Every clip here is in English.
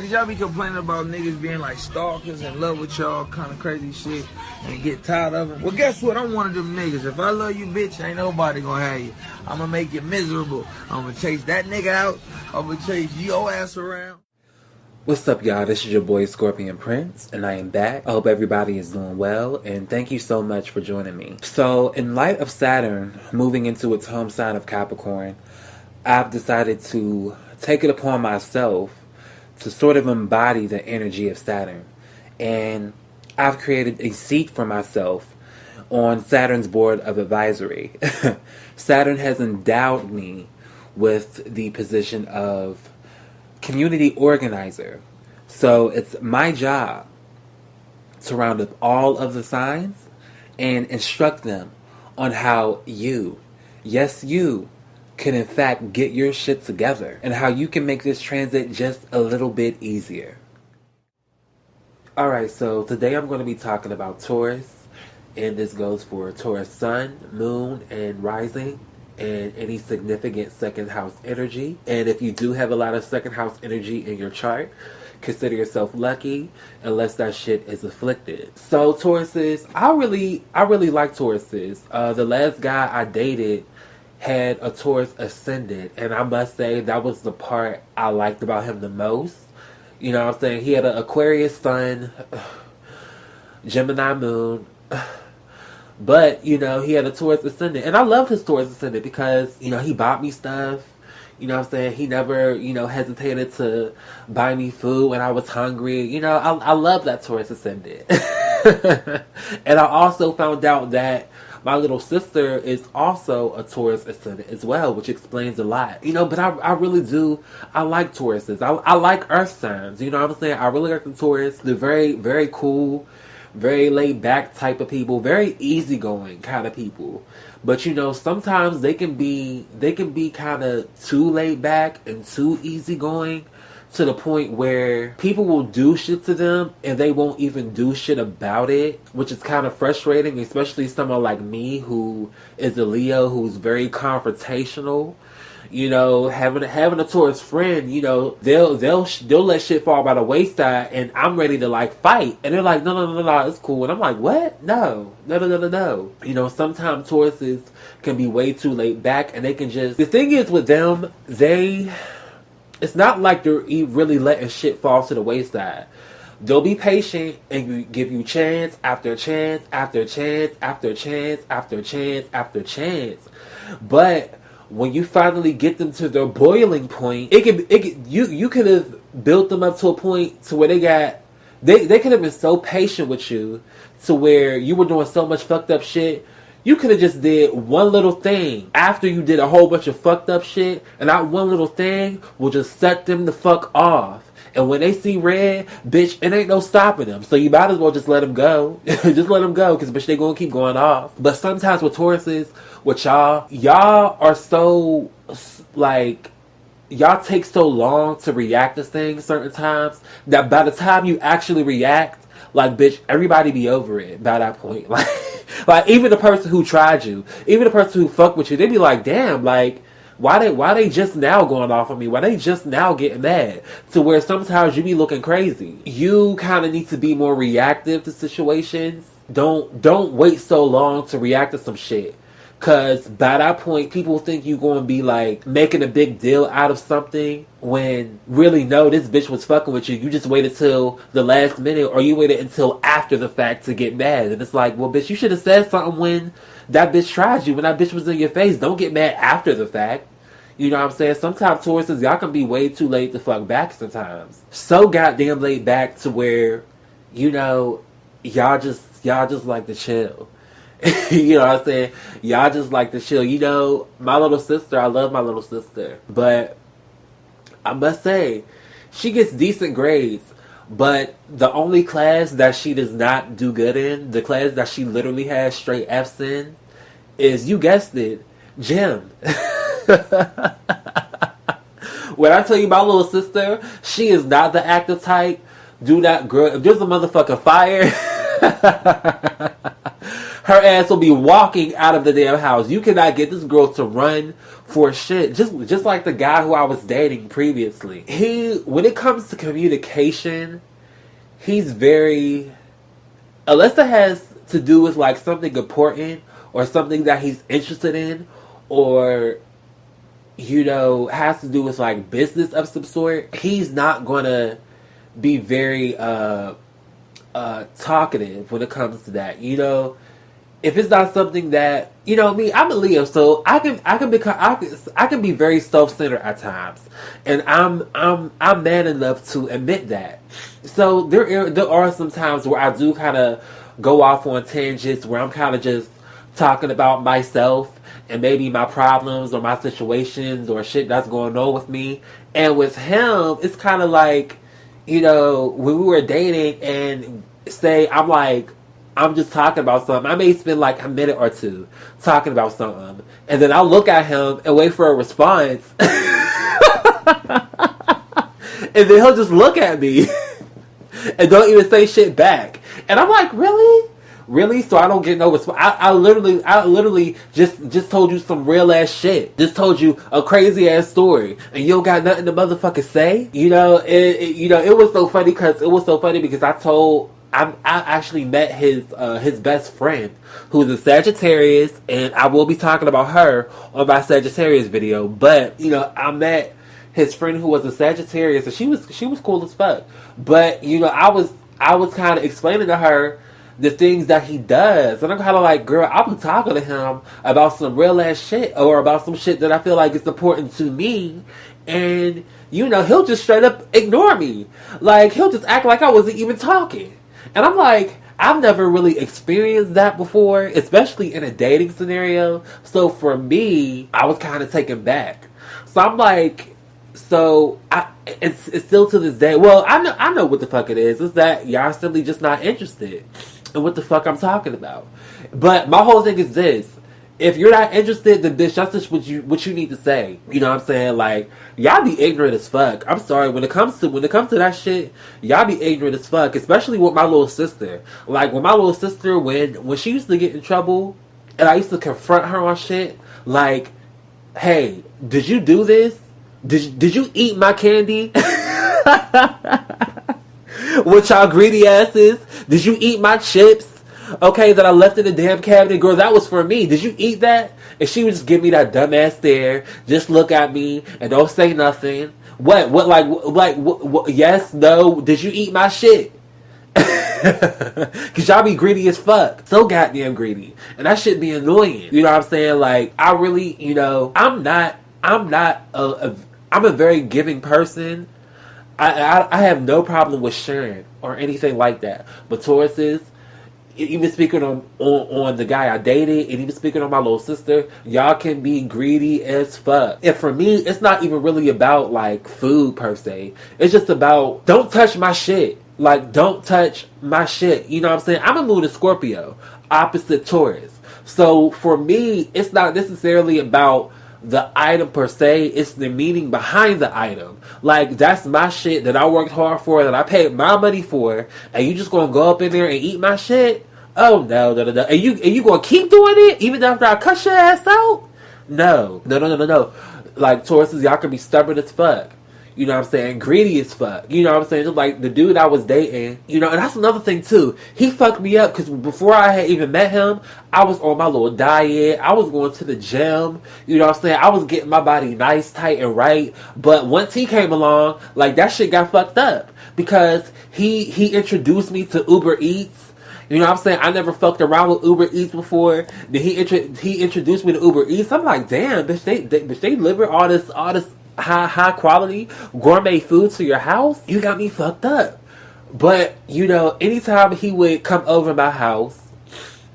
Did y'all be complaining about niggas being like stalkers, in love with y'all, kind of crazy shit, and get tired of them? Well, guess what? I'm one of them niggas. If I love you, bitch, ain't nobody gonna have you. I'm gonna make you miserable. I'm gonna chase that nigga out. I'm gonna chase your ass around. What's up, y'all? This is your boy Scorpion Prince, and I am back. I hope everybody is doing well, and thank you so much for joining me. So, in light of Saturn moving into its home sign of Capricorn, I've decided to take it upon myself to sort of embody the energy of Saturn. And I've created a seat for myself on Saturn's board of advisory. Saturn has endowed me with the position of community organizer. So it's my job to round up all of the signs and instruct them on how you, yes you, can in fact get your shit together and how you can make this transit just a little bit easier. Alright, so today I'm going to be talking about Taurus, and this goes for Taurus Sun, Moon, and Rising, and any significant second house energy. And if you do have a lot of second house energy in your chart, consider yourself lucky unless that shit is afflicted. So Tauruses, I really like Tauruses. The last guy I dated had a Taurus ascendant, and I must say that was the part I liked about him the most. You know what I'm saying? He had an Aquarius sun, Gemini moon, but, you know, he had a Taurus ascendant. And I love his Taurus ascendant because, you know, he bought me stuff. You know what I'm saying? He never, you know, hesitated to buy me food when I was hungry. You know, I love that Taurus ascendant. And I also found out that my little sister is also a Taurus ascendant as well, which explains a lot. You know, but I really do. I like Tauruses. I like earth signs. You know what I'm saying? I really like the Taurus. They're very, very cool, very laid back type of people, very easygoing kind of people. But you know, sometimes they can be kind of too laid back and too easygoing, to the point where people will do shit to them and they won't even do shit about it, which is kind of frustrating, especially someone like me who is a Leo, who's very confrontational. You know, having a Taurus friend, you know, they'll let shit fall by the wayside, and I'm ready to like fight, and they're like, no, it's cool, and I'm like, what? No. You know, sometimes Tauruses can be way too laid back, and they can just. The thing is with them, it's not like they're really letting shit fall to the wayside. They'll be patient and give you chance after chance after chance after chance after chance after chance. But when you finally get them to their boiling point, you could have built them up to a point to where they could have been so patient with you to where you were doing so much fucked up shit. You could have just did one little thing after you did a whole bunch of fucked up shit, and that one little thing will just set them the fuck off. And when they see red, bitch, it ain't no stopping them. So you might as well just let them go. Just let them go, because bitch, they gonna keep going off. But sometimes with Tauruses, with y'all are so, like, y'all take so long to react to things certain times that by the time you actually react, like, bitch, everybody be over it by that point. Like even the person who tried you, even the person who fucked with you, they be like, damn, like, why they just now going off on me? Why they just now getting mad? To where sometimes you be looking crazy. You kind of need to be more reactive to situations. Don't wait so long to react to some shit. Cause by that point, people think you gonna be like making a big deal out of something when really no, this bitch was fucking with you. You just waited till the last minute, or you waited until after the fact to get mad. And it's like, well, bitch, you should have said something when that bitch tried you, when that bitch was in your face. Don't get mad after the fact. You know what I'm saying? Sometimes Tauruses, y'all can be way too late to fuck back sometimes. So goddamn laid back to where, you know, y'all just like to chill. You know what I'm saying? Y'all just like to chill. You know, my little sister, I love my little sister. But I must say, she gets decent grades. But the only class that she does not do good in, the class that she literally has straight F's in, is, you guessed it, gym. When I tell you my little sister, she is not the active type. Do not, girl, if there's a motherfucking fire, her ass will be walking out of the damn house. You cannot get this girl to run for shit. Just like the guy who I was dating previously. When it comes to communication, he's very, unless it has to do with like something important or something that he's interested in, or has to do with like business of some sort, he's not gonna be very talkative when it comes to that. If it's not something that me, I'm a Leo, so I can be very self-centered at times, and I'm man enough to admit that. So there are some times where I do kind of go off on tangents where I'm kind of just talking about myself and maybe my problems or my situations or shit that's going on with me. And with him, it's kind of like, when we were dating and say I'm just talking about something. I may spend like a minute or two talking about something, and then I'll look at him and wait for a response. And then he'll just look at me and don't even say shit back. And I'm like, really? Really? So I don't get no response. I literally just told you some real ass shit. Just told you a crazy ass story, and you don't got nothing to motherfucking say. It was so funny because I actually met his best friend, who's a Sagittarius, and I will be talking about her on my Sagittarius video. But I met his friend who was a Sagittarius, and she was cool as fuck. But I was kind of explaining to her the things that he does, and I'm kind of like, girl, I've been talking to him about some real ass shit, or about some shit that I feel like is important to me, and he'll just straight up ignore me. Like, he'll just act like I wasn't even talking. And I'm like, I've never really experienced that before, especially in a dating scenario. So for me, I was kind of taken back. So I'm like, it's still to this day. Well, I know what the fuck it is. It's that y'all simply just not interested in what the fuck I'm talking about. But my whole thing is this: if you're not interested, then bitch, that's just what you need to say. You know what I'm saying? Like, y'all be ignorant as fuck. I'm sorry, when it comes to that shit, y'all be ignorant as fuck. Especially with my little sister. Like, with my little sister, when she used to get in trouble, and I used to confront her on shit, like, hey, did you do this? Did you eat my candy? With y'all greedy asses? Did you eat my chips? Okay, that I left in the damn cabinet. Girl, that was for me. Did you eat that? And she would just give me that dumbass stare. Just look at me and don't say nothing. What, yes, no, did you eat my shit? Cause y'all be greedy as fuck. So goddamn greedy. And that shit be annoying. You know what I'm saying? Like, I really, I'm a very giving person. I have no problem with sharing or anything like that. But Tauruses, even speaking on the guy I dated, and even speaking on my little sister, y'all can be greedy as fuck. And for me, it's not even really about like food per se. It's just about, don't touch my shit. Like, don't touch my shit. You know what I'm saying? I'm a moon in Scorpio, opposite Taurus. So for me, it's not necessarily about the item per se, it's the meaning behind the item. Like, that's my shit that I worked hard for, that I paid my money for, and you just gonna go up in there and eat my shit? Oh no. And you gonna keep doing it even after I cut your ass out? No. Like, Tauruses, y'all can be stubborn as fuck. You know what I'm saying? Greedy as fuck. You know what I'm saying? Just like the dude I was dating. And that's another thing too. He fucked me up because before I had even met him, I was on my little diet. I was going to the gym. You know what I'm saying? I was getting my body nice, tight, and right. But once he came along, like, that shit got fucked up. Because he introduced me to Uber Eats. You know what I'm saying? I never fucked around with Uber Eats before. Then he introduced me to Uber Eats. I'm like, damn, bitch, they deliver all this high quality gourmet food to your house? You got me fucked up. But anytime he would come over my house,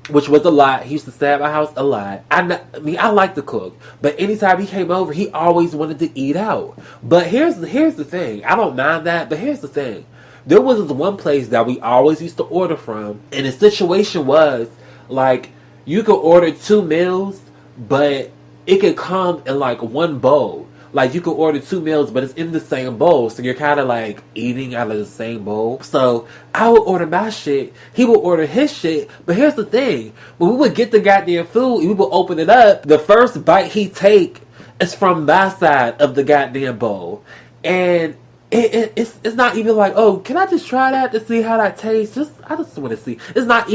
which was a lot, he used to stay at my house a lot. I like to cook, but anytime he came over, he always wanted to eat out. But here's the thing. I don't mind that, but here's the thing. There was this one place that we always used to order from, and the situation was like, you could order 2 meals, but it could come in like one bowl. Like, you can order 2 meals, but it's in the same bowl. So you're kind of like eating out of the same bowl. So I would order my shit. He would order his shit. But here's the thing. When we would get the goddamn food, we would open it up. The first bite he take is from my side of the goddamn bowl. And it's not even like, oh, can I just try that to see how that tastes? I just want to see. It's not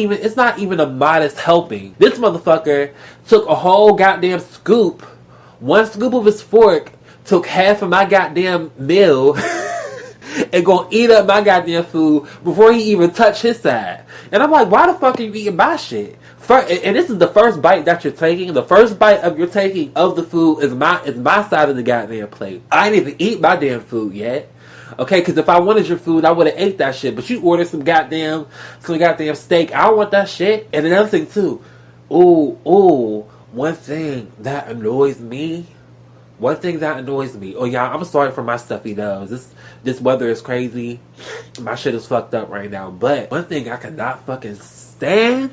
even a modest helping. This motherfucker took a whole goddamn scoop, one scoop of his fork, took half of my goddamn meal and gonna eat up my goddamn food before he even touched his side. And I'm like, why the fuck are you eating my shit? And this is the first bite that you're taking. The first bite you're taking of the food is my side of the goddamn plate. I didn't even eat my damn food yet. Okay, because if I wanted your food, I would have ate that shit. But you ordered some goddamn steak. I don't want that shit. And another thing too, one thing that annoys me. Oh yeah, I'm sorry for my stuffy nose. This weather is crazy. My shit is fucked up right now. But one thing I cannot fucking stand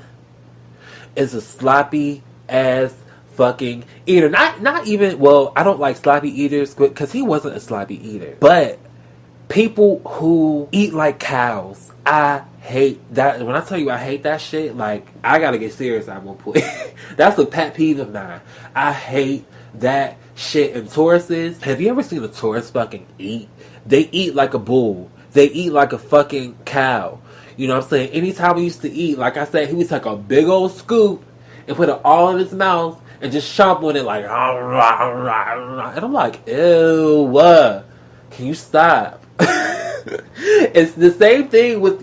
is a sloppy ass fucking eater. Not even, well, I don't like sloppy eaters because he wasn't a sloppy eater. But people who eat like cows, I hate that. When I tell you I hate that shit, like, I gotta get serious at one point. That's a pet peeve of mine. I hate that shit. And Tauruses, have you ever seen a Taurus fucking eat? They eat like a bull. They eat like a fucking cow. You know what I'm saying? Anytime we used to eat, like I said, he would take a big old scoop and put it all in his mouth and just chomp on it like, and I'm like, ew, can you stop? It's the same thing with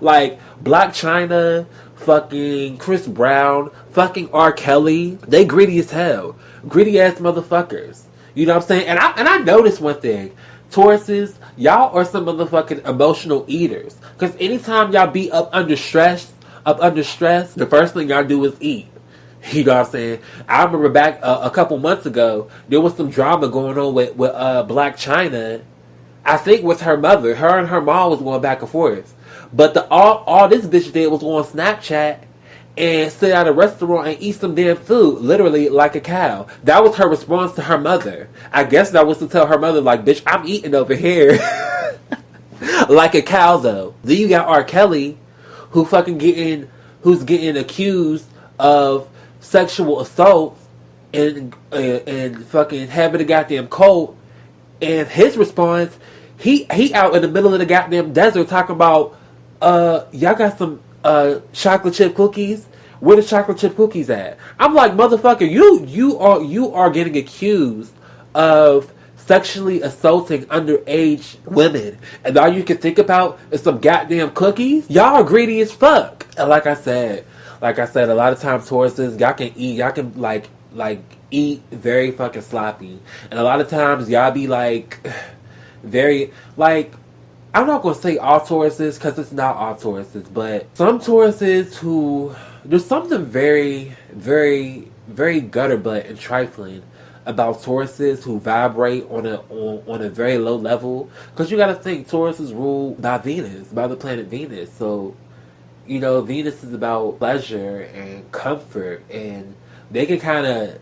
like Black China, fucking Chris Brown, fucking R. Kelly. They greedy as hell. Greedy ass motherfuckers. You know what I'm saying? And I noticed one thing. Tauruses, y'all are some motherfucking emotional eaters. Because anytime y'all be up under stress, the first thing y'all do is eat. You know what I'm saying? I remember back a couple months ago, there was some drama going on with Black China. I think with her mother. Her and her mom was going back and forth. But all this bitch did was go on Snapchat and sit at a restaurant and eat some damn food, literally like a cow. That was her response to her mother. I guess that was to tell her mother, like, bitch, I'm eating over here like a cow, though. Then you got R. Kelly, who's getting accused of sexual assault and fucking having a goddamn cold. And his response, he out in the middle of the goddamn desert talking about, y'all got some chocolate chip cookies? Where the chocolate chip cookies at? I'm like, motherfucker, you are getting accused of sexually assaulting underage women, and all you can think about is some goddamn cookies? Y'all are greedy as fuck. And like I said, a lot of times Tauruses, y'all can like eat very fucking sloppy, and a lot of times y'all be like very like, I'm not gonna say all Tauruses because it's not all Tauruses, but some Tauruses who, there's something very, very, very gutter butt and trifling about Tauruses who vibrate on a very low level. Because you gotta think, Taurus is ruled by Venus, by the planet Venus. So, you know, Venus is about pleasure and comfort, and they can kind of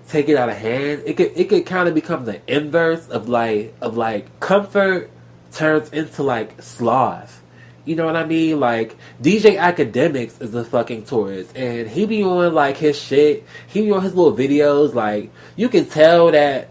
take it out of hand. It could kind of become the inverse of like comfort turns into like sloth. You know what I mean? Like, DJ Academics is a fucking Taurus, and he be on like his shit. He be on his little videos. Like, you can tell that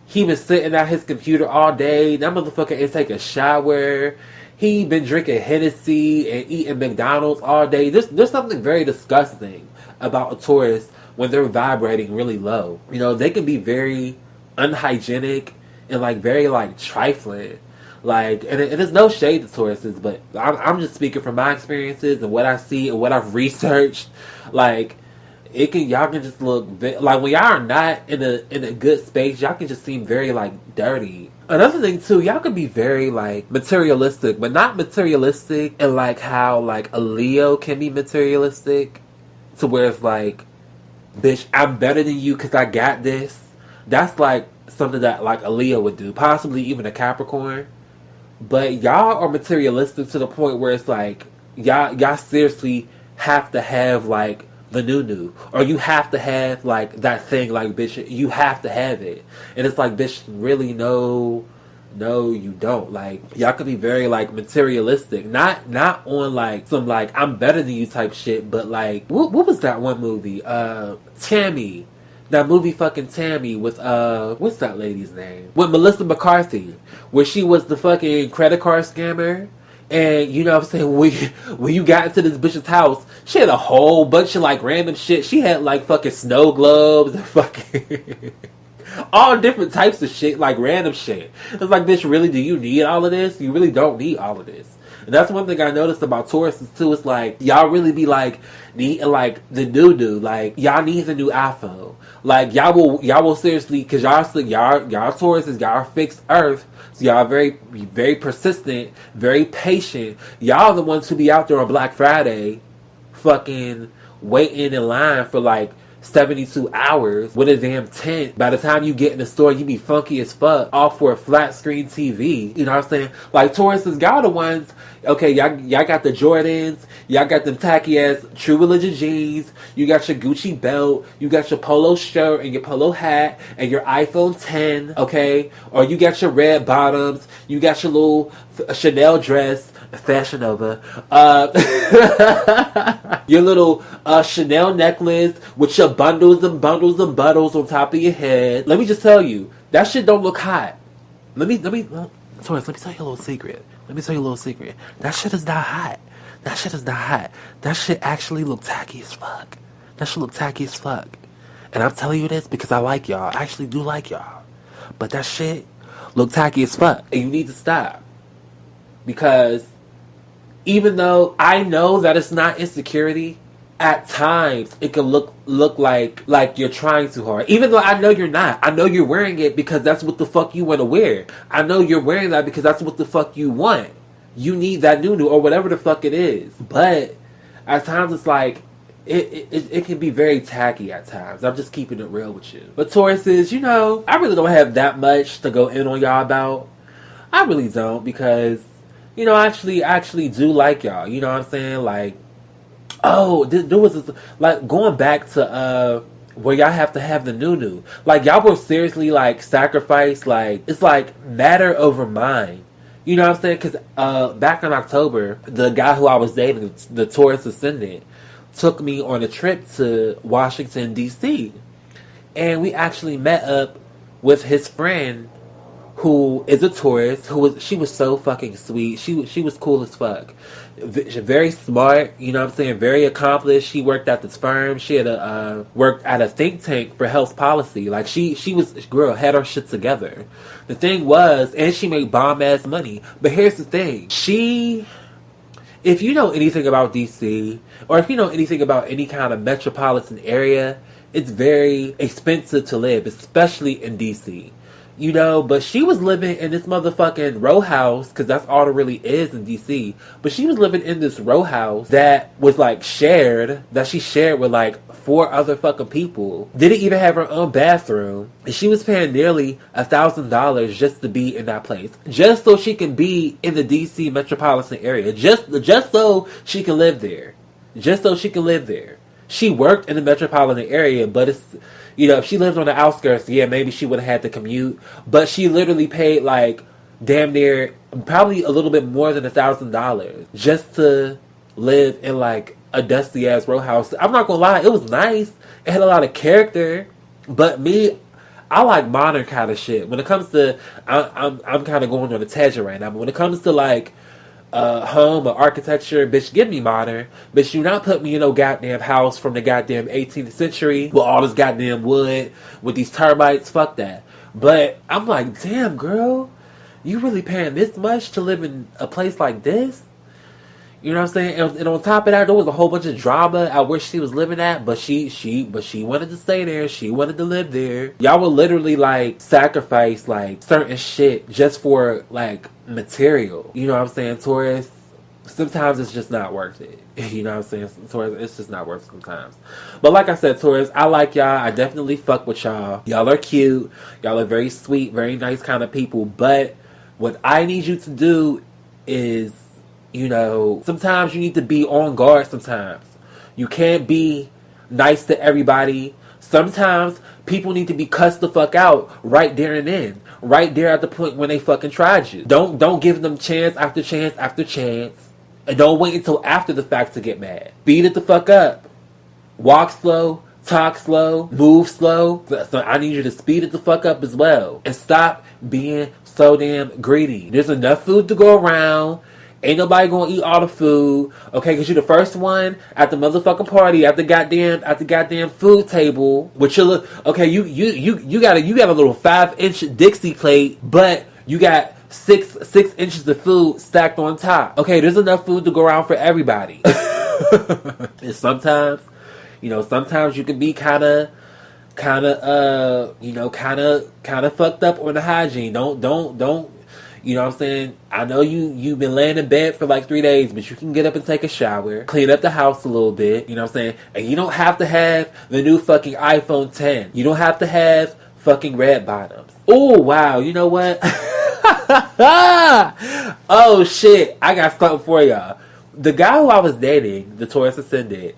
he been sitting at his computer all day. That motherfucker ain't take a shower. He been drinking Hennessy and eating McDonald's all day. There's something very disgusting about a Taurus when they're vibrating really low. You know, they can be very unhygienic and like very like trifling. Like, and it's no shade to Tauruses, but I'm just speaking from my experiences and what I see and what I've researched. Like, y'all can just look like, when y'all are not in a good space, y'all can just seem very like dirty. Another thing too, y'all can be very like materialistic, but not materialistic and like how like a Leo can be materialistic, to where it's like, bitch, I'm better than you because I got this. That's like something that like a Leo would do, possibly even a Capricorn. But y'all are materialistic to the point where it's like, y'all seriously have to have like the new, or you have to have like that thing, like bitch, you have to have it, and it's like bitch, really no, you don't. Like y'all could be very like materialistic, not on like some like I'm better than you type shit, but like what was that one movie? Tammy. That movie fucking Tammy with what's that lady's name? With Melissa McCarthy, where she was the fucking credit card scammer. And you know what I'm saying, when you got into this bitch's house, she had a whole bunch of like random shit. She had like fucking snow globes and fucking all different types of shit, like random shit. It's like, bitch, really, do you need all of this? You really don't need all of this. And that's one thing I noticed about Tauruses too. It's like y'all really be like needing like the new, like y'all need the new iPhone. Like y'all will seriously, cause y'all Tauruses, y'all are fixed Earth. So y'all are very persistent, very patient. Y'all are the ones who be out there on Black Friday, fucking waiting in line for like 72 hours with a damn tent. By the time you get in the store, you be funky as fuck, all for a flat screen TV. You know what I'm saying? Like Tauruses, y'all the ones, okay, y'all got the Jordans, y'all got them tacky ass True Religion jeans, you got your Gucci belt, you got your polo shirt and your polo hat and your iPhone 10, okay? Or you got your red bottoms, you got your little Chanel dress, Fashion Nova, your little Chanel necklace with your bundles and bundles and bundles on top of your head. Let me just tell you, that shit don't look hot. Taurus, let me tell you a little secret. That shit is not hot. That shit actually look tacky as fuck. And I'm telling you this because I like y'all. I actually do like y'all. But that shit look tacky as fuck. And you need to stop. Because even though I know that it's not insecurity, at times it can look like you're trying too hard. Even though I know you're not. I know you're wearing it because that's what the fuck you want to wear. I know you're wearing that because that's what the fuck you want. You need that new or whatever the fuck it is. But at times it's like it can be very tacky at times. I'm just keeping it real with you. But Tauruses, you know, I really don't have that much to go in on y'all about. I really don't because, you know, I actually do like y'all. You know what I'm saying? Like, oh, there was this, like, going back to where y'all have to have the new. Like, y'all will seriously, like, sacrifice, like, it's like matter over mind. You know what I'm saying? Because back in October, the guy who I was dating, the Taurus Ascendant, took me on a trip to Washington, D.C. And we actually met up with his friend who is a Taurus, she was so fucking sweet. She was cool as fuck. Very smart, you know what I'm saying? Very accomplished. She worked at this firm. She had worked at a think tank for health policy. Like she was, girl, had her shit together. The thing was, and she made bomb ass money. But here's the thing. If you know anything about DC, or if you know anything about any kind of metropolitan area, it's very expensive to live, especially in DC. You know, but she was living in this motherfucking row house, because that's all there really is in DC. But she was living in this row house that was like that she shared with like 4 other fucking people. Didn't even have her own bathroom. And she was paying nearly $1,000 just to be in that place. Just so she can be in the DC metropolitan area. Just so she can live there. She worked in the metropolitan area, but it's, you know, if she lived on the outskirts, yeah, maybe she would have had to commute. But she literally paid like damn near, probably a little bit more than $1,000 just to live in like a dusty ass row house. I'm not gonna lie, it was nice. It had a lot of character. But me, I like modern kind of shit. When it comes to, I'm kind of going on a tangent right now. But when it comes to like home or architecture, bitch, give me modern. Bitch, you not put me in no goddamn house from the goddamn 18th century with all this goddamn wood with these termites. Fuck that. But I'm like, damn, girl, you really paying this much to live in a place like this? You know what I'm saying? And on top of that, there was a whole bunch of drama at where she was living at, but she wanted to stay there. She wanted to live there. Y'all would literally like sacrifice like certain shit just for like material. You know what I'm saying, Taurus? Sometimes it's just not worth it. You know what I'm saying, Taurus? It's just not worth it sometimes. But like I said, Taurus, I like y'all. I definitely fuck with y'all. Y'all are cute. Y'all are very sweet, very nice kind of people. But what I need you to do is, you know, sometimes you need to be on guard sometimes. You can't be nice to everybody. Sometimes people need to be cussed the fuck out right there and then. Right there at the point when they fucking tried you. Don't give them chance after chance after chance. And don't wait until after the fact to get mad. Beat it the fuck up. Walk slow, talk slow, move slow. So I need you to speed it the fuck up as well. And stop being so damn greedy. There's enough food to go around. Ain't nobody gonna eat all the food, okay? Because you're the first one at the motherfucking party, at the goddamn food table. With your okay, you got a little 5-inch Dixie plate, but you got six inches of food stacked on top. Okay, there's enough food to go around for everybody. And sometimes you can be kind of fucked up on the hygiene. Don't. You know what I'm saying? I know you've been laying in bed for like 3 days, but you can get up and take a shower, clean up the house a little bit, you know what I'm saying? And you don't have to have the new fucking iPhone 10. You don't have to have fucking red bottoms. Oh, wow. You know what? Oh, shit. I got something for y'all. The guy who I was dating, the Taurus Ascendant,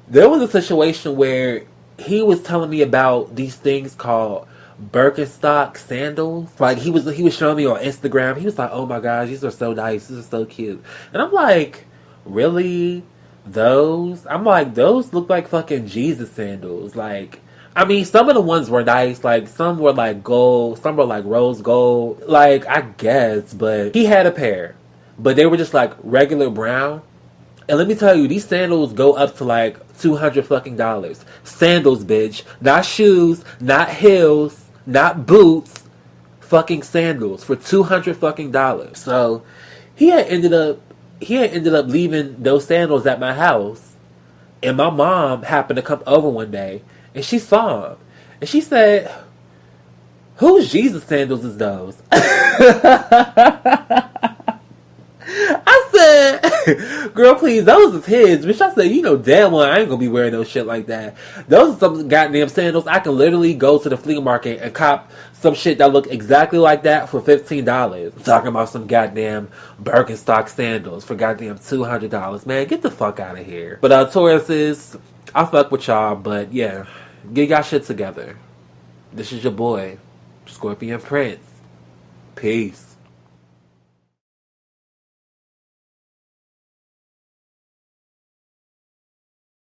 there was a situation where he was telling me about these things called Birkenstock sandals. Like he was showing me on Instagram. He was like, "Oh my gosh, these are so nice. These are so cute." And I'm like, "Really? Those?" I'm like, "Those look like fucking Jesus sandals." Like, I mean, some of the ones were nice. Like some were like gold, some were like rose gold. Like I guess, but he had a pair, but they were just like regular brown. And let me tell you, these sandals go up to like $200 fucking dollars. Sandals, bitch. Not shoes, not heels, not boots. Fucking sandals for $200 fucking dollars. So he had ended up leaving those sandals at my house. And my mom happened to come over one day and she saw him. And she said, "Whose Jesus sandals is those?" I said, "Girl, please, those is his." Bitch, I said, "You know damn well I ain't gonna be wearing no shit like that. Those are some goddamn sandals. I can literally go to the flea market and cop some shit that look exactly like that for $15. I'm talking about some goddamn Birkenstock sandals for goddamn $200. Man, get the fuck out of here. But Tauruses, I fuck with y'all, but yeah, get y'all shit together. This is your boy, Scorpion Prince. Peace.